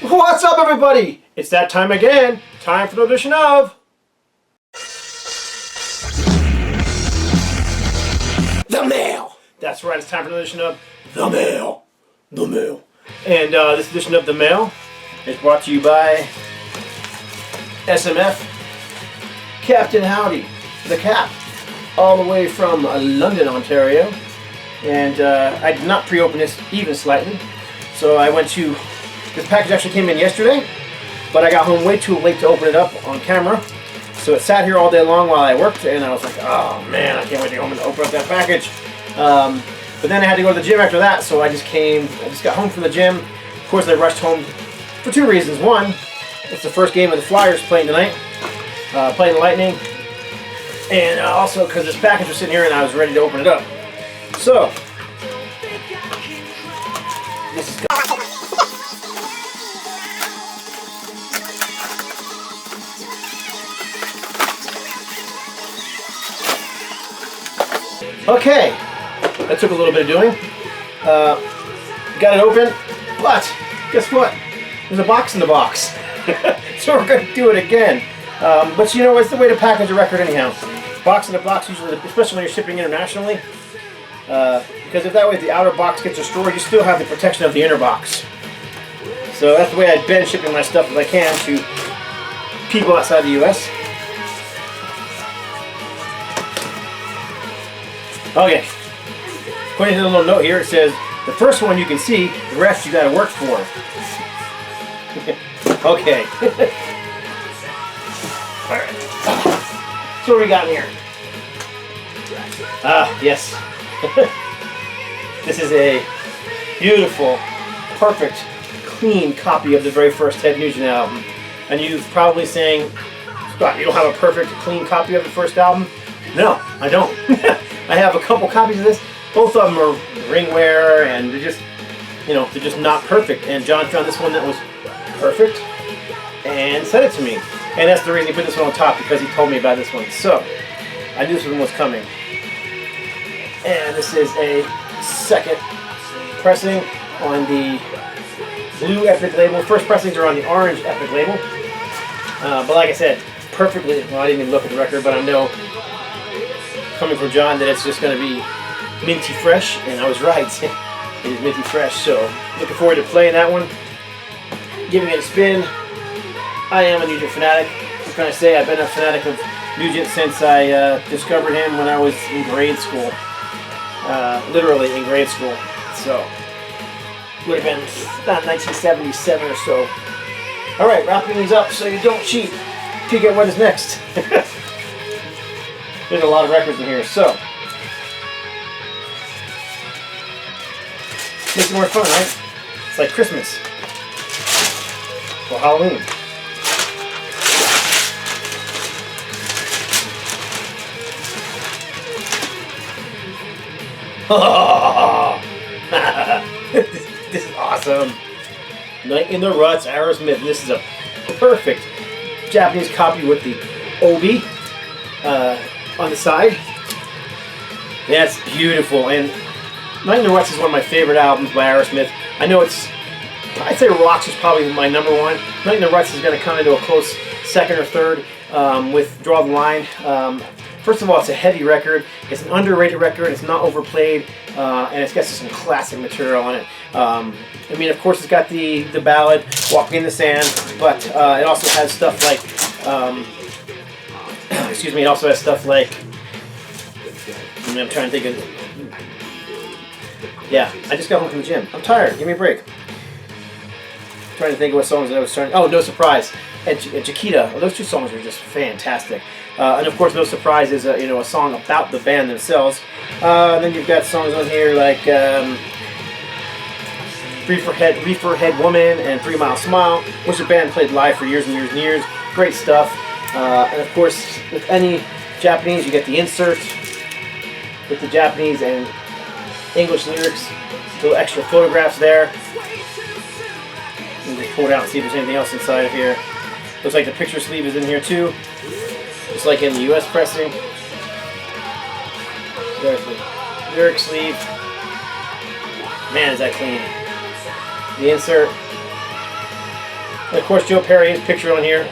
What's up, everybody? It's that time again. Time for the edition of The Mail. That's right, it's time for the edition of The Mail. The Mail. And this edition of The Mail is brought to you by smfcpthowdy, the Cap, all the way from London, Ontario. And I did not pre-open this even slightly, so I went to... This package actually came in yesterday, but I got home way too late to open it up on camera. So it sat here all day long while I worked, and I was like, oh man, I can't wait to go home and open up that package. But then I had to go to the gym after that, so I just got home from the gym. Of course, I rushed home for two reasons. One, it's the first game of the Flyers playing tonight, playing the Lightning. And also because this package was sitting here and I was ready to open it up. So, this is okay, that took a little bit of doing. Got it open, but guess what? There's a box in the box. So we're going to do it again. But you know, it's the way to package a record anyhow. Box in the box, usually, especially when you're shipping internationally. Because if that way the outer box gets destroyed, you still have the protection of the inner box. So that's the way I've been shipping my stuff as I can to people outside the US. Okay, according to the little note here, it says, the first one you can see, the rest you gotta work for. Okay. Alright. So what do we got in here? Ah, yes. This is a beautiful, perfect, clean copy of the very first Ted Nugent album. And you're probably saying, Scott, you don't have a perfect, clean copy of the first album? No, I don't. I have a couple copies of this. Both of them are ringware, and they're just, you know, they're just not perfect. And John found this one that was perfect and sent it to me. And that's the reason he put this one on top, because he told me about this one. So, I knew this one was coming. And this is a second pressing on the blue Epic label. First pressings are on the orange Epic label. But like I said, perfectly, well, I didn't even look at the record, but I know, coming from John, that it's just going to be minty fresh, and I was right. It is minty fresh, so looking forward to playing that one, giving it a spin. I am a Nugent fanatic. What can I say? I've been a fanatic of Nugent since I discovered him when I was in grade school. Literally in grade school. So, would have been about 1977 or so. Alright, wrapping these up so you don't cheat. Peek at what is next. There's a lot of records in here, so. Makes it more fun, right? It's like Christmas. Or Halloween. Oh, this is awesome. Night in the Ruts, Aerosmith. This is a perfect Japanese copy with the obi on the side. That's beautiful. And Night in the Ruts is one of my favorite albums by Aerosmith. I know it's, I'd say Rocks is probably my number one. Night in the Ruts is going to come into a close second or third with Draw the Line. First of all, it's a heavy record. It's an underrated record. It's not overplayed, and it's got some classic material on it. I mean, of course, it's got the ballad "Walking in the Sand," but it also has stuff like, excuse me, it also has stuff like. I'm trying to think of. Yeah, I just got home from the gym. I'm tired. Give me a break. I'm trying to think of what songs I was trying. Oh, No Surprise and Chiquita. Those two songs are just fantastic. And of course, No Surprise is a song about the band themselves. Then you've got songs on here like Reefer Head Woman and 3 Mile Smile, which the band played live for years and years and years. Great stuff. And of course, with any Japanese, you get the insert with the Japanese and English lyrics, little extra photographs there. Let me just pull it out and see if there's anything else inside of here. Looks like the picture sleeve is in here too. Just like in the US pressing. There's the lyric sleeve. Man, is that clean. The insert. And of course, Joe Perry, his picture on here.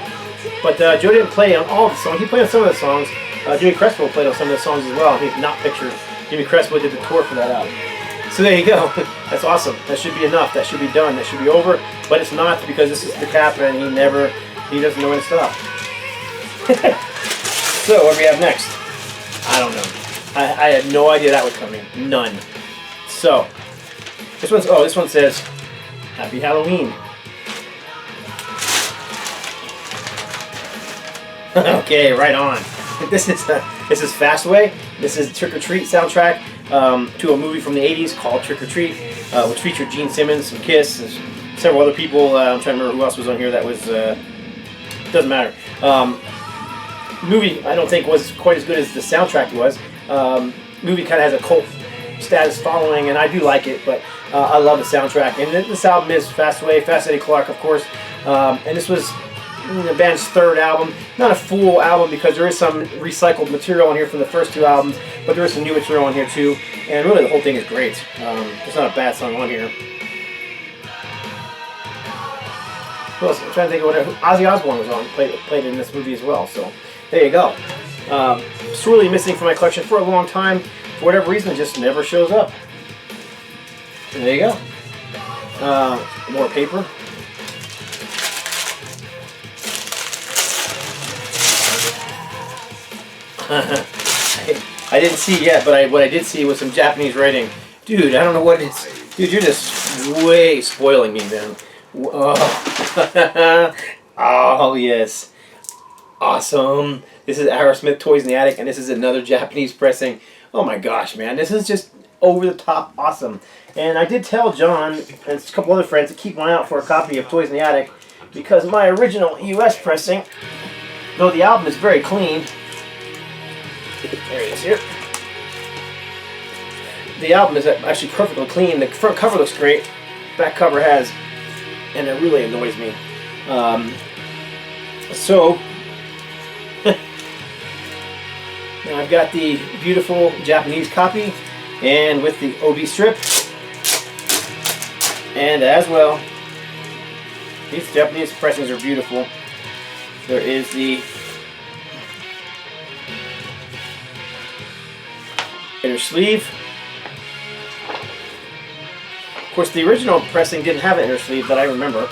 But Joe didn't play on all the songs. He played on some of the songs. Jimmy Crespo played on some of the songs as well. He's not pictured. Jimmy Crespo did the tour for that album. So there you go. That's awesome. That should be enough. That should be done. That should be over. But it's not, because this is the cap, and he doesn't know when to stop. So what do we have next? I don't know. I had no idea that was coming. None. So this one says Happy Halloween. Okay, right on. This is Fastway. This is Trick or Treat soundtrack to a movie from the 80s called Trick or Treat, which featured Gene Simmons, some Kiss, and several other people. I'm trying to remember who else was on here. That was doesn't matter. Movie I don't think was quite as good as the soundtrack was. Movie kind of has a cult status following, and I do like it, but I love the soundtrack. And this album is Fastway, Fast Eddie Clarke, of course, and this was the band's third album. Not a full album, because there is some recycled material on here from the first two albums, but there is some new material on here too, and really the whole thing is great. There's not a bad song on here. Who else? I'm trying to think of what Ozzy Osbourne was on, played in this movie as well, so there you go. Sorely missing from my collection for a long time. For whatever reason, it just never shows up. And there you go. More paper. I didn't see yet, but what I did see was some Japanese writing. Dude, I don't know what it is. Dude, you're just way spoiling me, man. Oh, oh yes. Awesome. This is Aerosmith, Toys in the Attic, and this is another Japanese pressing. Oh my gosh, man. This is just over the top awesome. And I did tell John and a couple other friends to keep one out for a copy of Toys in the Attic, because my original US pressing, though the album is very clean, there it is here. The album is actually perfectly clean. The front cover looks great. Back cover has, and it really annoys me. So now I've got the beautiful Japanese copy, and with the OB strip, and as well, these Japanese pressings are beautiful. There is the inner sleeve. Of course, the original pressing didn't have an inner sleeve that I remember.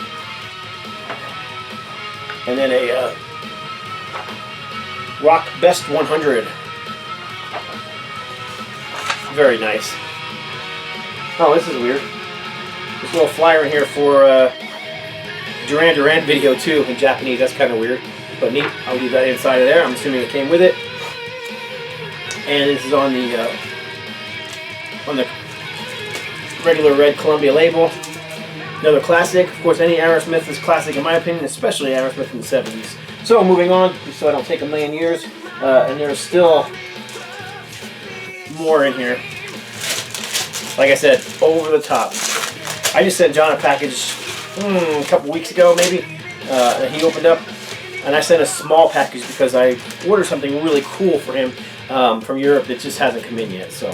And then a Rock Best 100. Very nice. Oh, this is weird. This little flyer in here for Duran Duran video too in Japanese. That's kind of weird, but neat. I'll leave that inside of there. I'm assuming it came with it. And this is on the regular red Columbia label. Another classic. Of course, any Aerosmith is classic in my opinion, especially Aerosmith in the 70s. So moving on, so I don't take a million years, and there's still more in here. Like I said, over the top. I just sent John a package a couple weeks ago, maybe, and he opened up, and I sent a small package because I ordered something really cool for him from Europe that just hasn't come in yet. So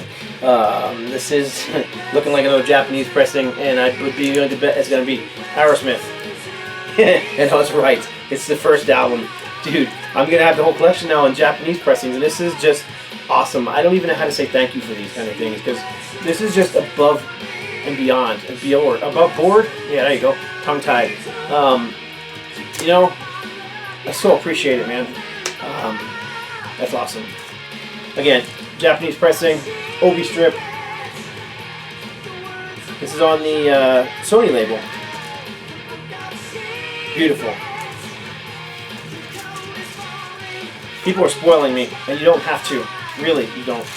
this is looking like another Japanese pressing, and I would be willing to bet it's going to be Aerosmith. And I was right. It's the first album. Dude, I'm going to have the whole collection now in Japanese pressings, and this is just awesome. I don't even know how to say thank you for these kind of things, because this is just above and beyond. Above board? Yeah, there you go. Tongue-tied. You know, I so appreciate it, man. That's awesome. Again, Japanese pressing, OB strip. This is on the Sony label. Beautiful. People are spoiling me, and you don't have to. Really, you don't.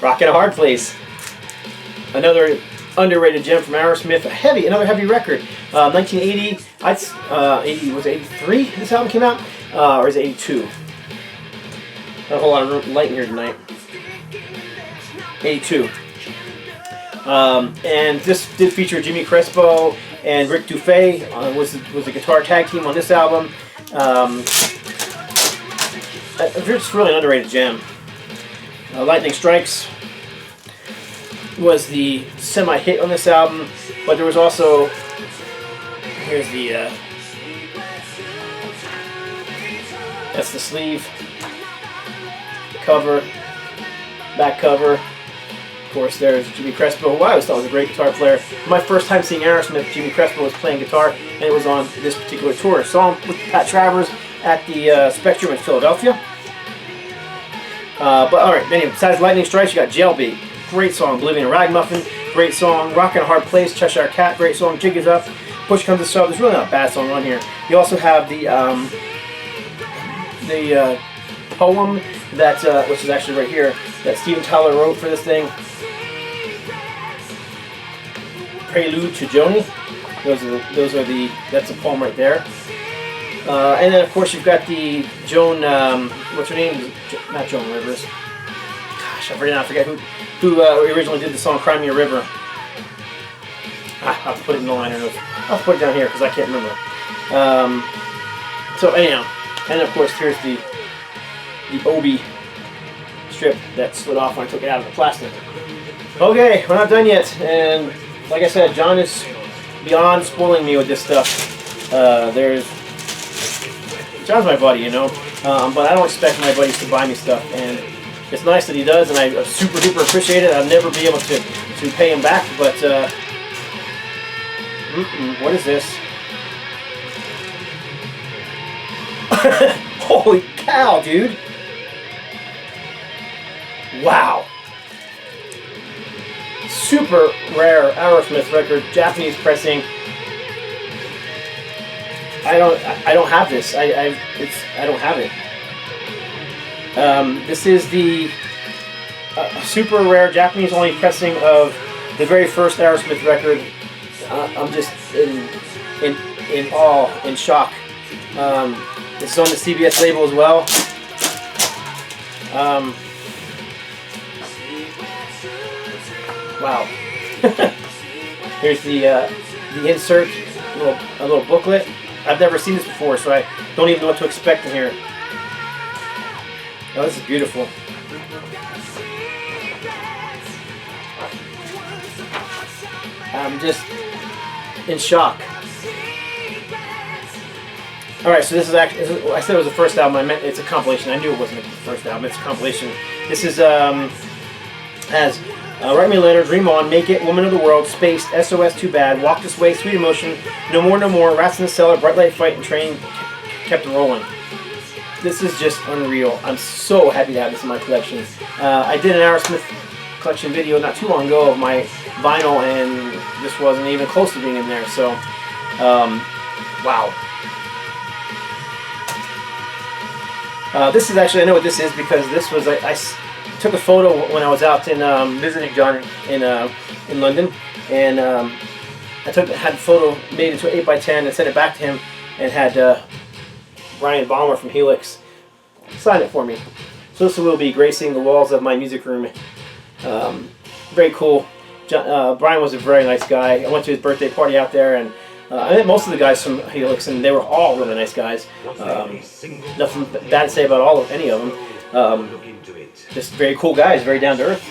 Rockin' a Hard Place. Another underrated gem from Aerosmith. Another heavy record. 1980. Was it 83 this album came out? Or is it 82? Not a whole lot of light in here tonight. 82. And this did feature Jimmy Crespo and Rick Dufay. Was the guitar tag team on this album. It's really an underrated gem. Lightning Strikes was the semi-hit on this album, but there was also, here's the, that's the sleeve, cover, back cover. Of course, there's Jimmy Crespo, who I always thought was a great guitar player. My first time seeing Aerosmith, Jimmy Crespo was playing guitar, and it was on this particular tour. Saw him with Pat Travers at the Spectrum in Philadelphia. But alright, anyway, besides Lightning Strikes, you got Jailbeat. Great song. Oblivion Ragmuffin. Great song. Rockin' a Hard Place. Cheshire Cat. Great song. Jig Is Up. Push Comes to Shove. There's really not a bad song on here. You also have the poem that, which is actually right here, that Steven Tyler wrote for this thing. Prelude to Joni. That's a poem right there. And then of course you've got the Joan, what's her name? Not Joan Rivers. Gosh, I forget who originally did the song "Cry Me a River." I'll put it in the liner notes. I'll put it down here because I can't remember. So anyhow, and of course here's the Obi strip that slid off when I took it out of the plastic. Okay, we're not done yet, and like I said, John is beyond spoiling me with this stuff. John's my buddy, you know, but I don't expect my buddies to buy me stuff, and it's nice that he does, and I super duper appreciate it. I'll never be able to pay him back, but what is this? Holy cow, dude! Wow! Super rare Aerosmith record, Japanese pressing. I don't have this. I don't have it. This is the super rare Japanese only pressing of the very first Aerosmith record. I'm just in awe, in shock. This is on the CBS label as well. Wow. Here's the insert, a little booklet. I've never seen this before, so I don't even know what to expect in here. Oh, this is beautiful. I'm just in shock. Alright, so this is actually, I said it was the first album. I meant it's a compilation. I knew it wasn't the first album. It's a compilation. This is, has Write Me a Letter, Dream On, Make It, Woman of the World, Spaced, SOS Too Bad, Walk This Way, Sweet Emotion, No More, No More, Rats in the Cellar, Bright Light Fight, and Train Kept Rolling. This is just unreal. I'm so happy to have this in my collection. I did an Aerosmith collection video not too long ago of my vinyl, and this wasn't even close to being in there, so wow. This is actually, I know what this is because this was, I took a photo when I was out in visiting John in London, and I had a photo made into an 8x10 and sent it back to him, and had Brian Balmer from Helix sign it for me. So this will be gracing the walls of my music room. Very cool. Brian was a very nice guy. I went to his birthday party out there, and I met most of the guys from Helix, and they were all really nice guys. Nothing bad to say about any of them. Just very cool guys, very down to earth.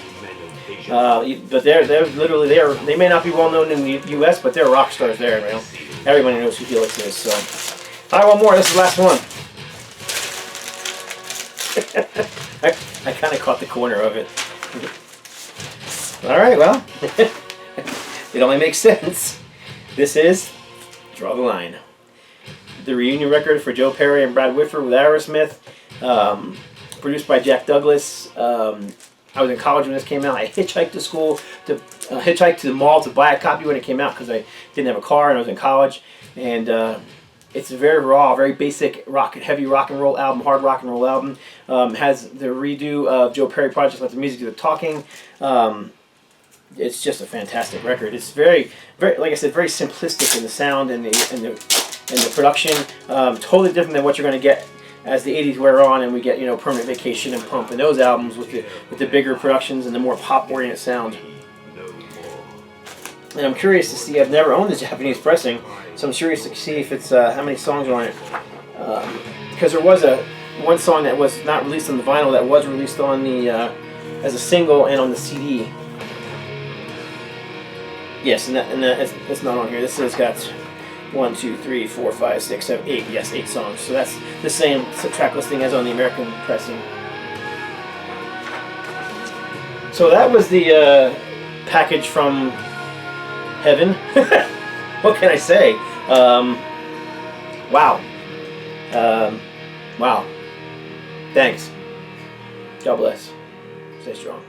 But they're literally there. They may not be well known in the U.S., but they're rock stars there. You know? Everybody knows who Helix is. So, all right, one more. This is the last one. I kind of caught the corner of it. All right, well, it only makes sense. This is Draw the Line, the reunion record for Joe Perry and Brad Whitford with Aerosmith. Produced by Jack Douglas. I was in college when this came out. I hitchhiked to school, hitchhiked to the mall to buy a copy when it came out because I didn't have a car and I was in college. And it's a very raw, very basic heavy rock and roll album, hard rock and roll album. Has the redo of Joe Perry projects, Let the Music Do the Talking. It's just a fantastic record. It's very, very, like I said, very simplistic in the sound and the production. Totally different than what you're going to get as the 80s wear on, and we get, you know, Permanent Vacation and Pump and those albums with the bigger productions and the more pop-oriented sound. And I'm curious to see, I've never owned the Japanese pressing, so I'm curious to see if it's, how many songs are on it. Because there was one song that was not released on the vinyl that was released on the as a single and on the CD. Yes, and it's not on here. This has got 1, 2, 3, 4, 5, 6, 7, 8. Yes, 8 songs. So that's the same track listing as on the American pressing. So that was the package from heaven. What can I say? Wow. Wow. Thanks. God bless. Stay strong.